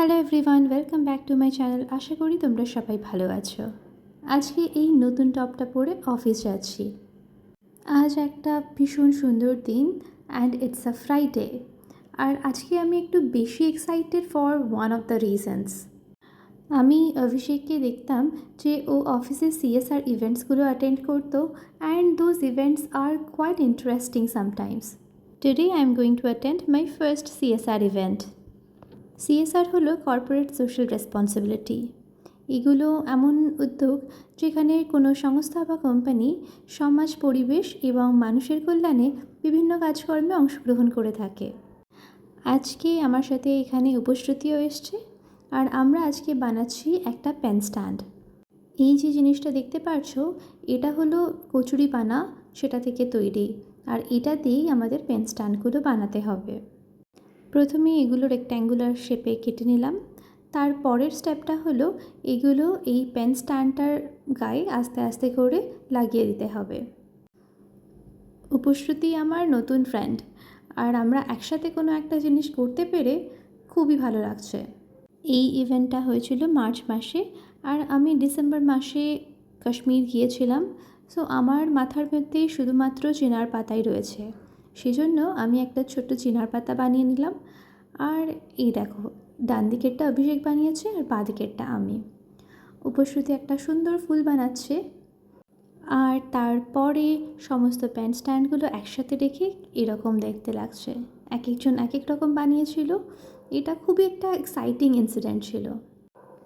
Hello everyone, welcome back to my channel. আশা করি তোমরা সবাই ভালো আছো। আজকে এই নতুন টপটা পরে অফিস যাচ্ছি। আজ একটা ভীষণ সুন্দর দিন অ্যান্ড ইটস আ ফ্রাইডে। আর আজকে আমি একটু বেশি excited for one of the reasons. আমি অভিষেককে দেখতাম যে ও অফিসে সিএসআর ইভেন্টসগুলো অ্যাটেন্ড করতো and those events are quite interesting sometimes. Today I am going to attend my first CSR event. CSR হলো কর্পোরেট সোশ্যাল রেসপন্সিবিলিটি। এগুলো এমন উদ্যোগ যেখানে কোনো সংস্থা বা কোম্পানি সমাজ, পরিবেশ এবং মানুষের কল্যাণে বিভিন্ন কাজকর্মে অংশগ্রহণ করে থাকে। আজকে আমার সাথে এখানে উপশ্রুতিও এসছে, আর আমরা আজকে বানাচ্ছি একটা পেন স্ট্যান্ড। এই যে জিনিসটা দেখতে পারছো, এটা হলো কচুরিপানা, সেটা থেকে তৈরি, আর এটা দিয়েই আমাদের পেন স্ট্যান্ডগুলো বানাতে হবে। প্রথমে এগুলো রেক্ট্যাঙ্গুলার শেপে কেটে নিলাম। তার পরের স্টেপটা হলো এগুলো এই পেন স্ট্যান্ডটার গায়ে আস্তে আস্তে করে লাগিয়ে দিতে হবে। উপশ্রুতি আমার নতুন ফ্রেন্ড, আর আমরা একসাথে কোনো একটা জিনিস করতে পেরে খুবই ভালো লাগছে। এই ইভেন্টটা হয়েছিল মার্চ মাসে, আর আমি ডিসেম্বর মাসে কাশ্মীর গিয়েছিলাম। সো আমার মাথার মধ্যে শুধুমাত্র চিনার পাতাই রয়েছে, সেজন্য আমি একটা ছোট্ট চিনার পাতা বানিয়ে নিলাম। আর এই দেখো, ডান দিকেরটা অভিষেক বানিয়েছে আর বাঁ দিকেরটা আমি। উপশ্রুতি একটা সুন্দর ফুল বানাচ্ছে। আর তারপরে সমস্ত পেন স্ট্যান্ডগুলো একসাথে রেখে এরকম দেখতে লাগছে। এক একজন এক এক রকম বানিয়েছিল। এটা খুবই একটা এক্সাইটিং ইনসিডেন্ট ছিল।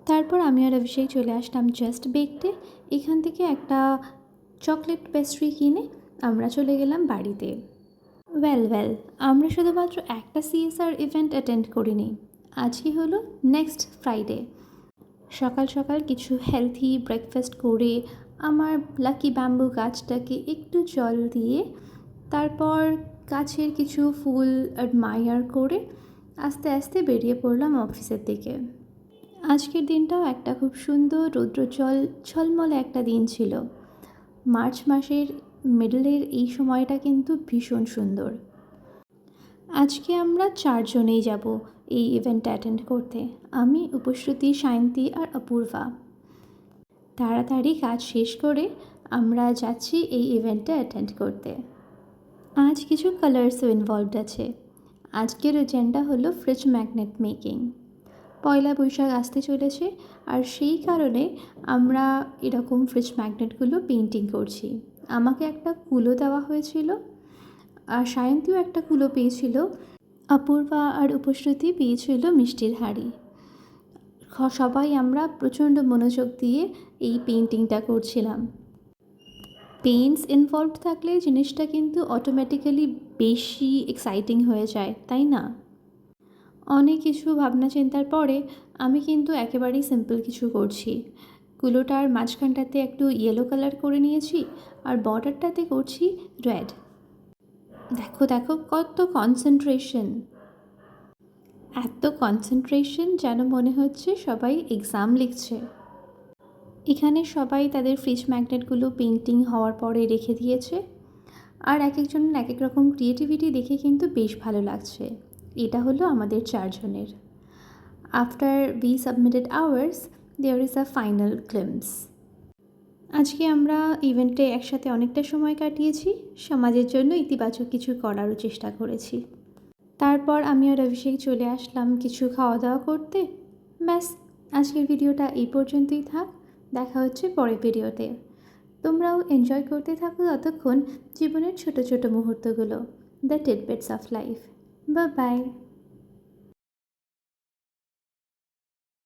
তারপর আমি আর অভিষেক চলে আসলাম জাস্ট বেকডে। এখান থেকে একটা চকলেট পেস্ট্রি কিনে আমরা চলে গেলাম বাড়িতে। ওয়েল, আমরা শুধুমাত্র একটা সিএসআর ইভেন্ট অ্যাটেন্ড করিনি। আজকে হলো নেক্সট ফ্রাইডে। সকাল সকাল কিছু হেলথি ব্রেকফাস্ট করে আমার লাকি ব্যাম্বু গাছটাকে একটু জল দিয়ে, তারপর গাছের কিছু ফুল অ্যাডমায়ার করে আস্তে আস্তে বেরিয়ে পড়লাম অফিসের দিকে। আজকের দিনটাও একটা খুব সুন্দর রৌদ্রোজ্জ্বল ঝলমলে একটা দিন ছিল। মার্চ মাসের মিডলের এই সময়টা কিন্তু ভীষণ সুন্দর। আজকে আমরা 4 জনেই যাব এই ইভেন্টটা অ্যাটেন্ড করতে। আমি, উপশ্রুতি, সায়ন্তী আর অপূর্বা। তাড়াতাড়ি কাজ শেষ করে আমরা যাচ্ছি এই ইভেন্টটা অ্যাটেন্ড করতে। আজ কিছু কালার্সও ইনভলভড আছে। আজকের এজেন্ডা হলো ফ্রিজ ম্যাগনেট মেকিং। পয়লা বৈশাখ আসতে চলেছে, আর সেই কারণে আমরা এরকম ফ্রিজ ম্যাগনেটগুলো পেন্টিং করছি। আমাকে একটা কুলো দেওয়া হয়েছিল, আর সায়ন্তীও একটা কুলো পেয়েছিল। অপূর্বা আর উপশ্রুতি পেয়েছিল মিষ্টির হাঁড়ি। সবাই আমরা প্রচণ্ড মনোযোগ দিয়ে এই পেন্টিংটা করছিলাম। পেইন্টস ইনভলভড থাকলে জিনিসটা কিন্তু অটোমেটিক্যালি বেশি এক্সাইটিং হয়ে যায়, তাই না? অনেক কিছু ভাবনা চিন্তার পরে আমি কিন্তু একেবারেই সিম্পল কিছু করছি। কুলোটার মাঝখানটাতে একটু ইয়েলো কালার করে নিয়েছি, আর বর্ডারটাতে করছি রেড। দেখো দেখো, কত কনসেন্ট্রেশন! এত কনসেন্ট্রেশন যেন মনে হচ্ছে সবাই এক্সাম লিখছে। এখানে সবাই তাদের ফ্রিজ ম্যাগনেটগুলো পেন্টিং হওয়ার পরে রেখে দিয়েছে, আর এক একজনের এক এক রকম ক্রিয়েটিভিটি দেখে কিন্তু বেশ ভালো লাগছে। এটা হলো আমাদের 4 জনের। After we submitted ours, there is a final glimpse. আজকে আমরা ইভেন্টে একসাথে অনেকটা সময় কাটিয়েছি, সমাজের জন্য ইতিবাচক কিছু করারও চেষ্টা করেছি। তারপর আমি আর অভিষেক চলে আসলাম কিছু খাওয়া দাওয়া করতে। ব্যাস, আজকের ভিডিওটা এই পর্যন্তই থাক। দেখা হচ্ছে পরের ভিডিওতে। তোমরাও এনজয় করতে থাকো ততক্ষণ জীবনের ছোট ছোট মুহূর্তগুলো, the tidbits of life. Bye by.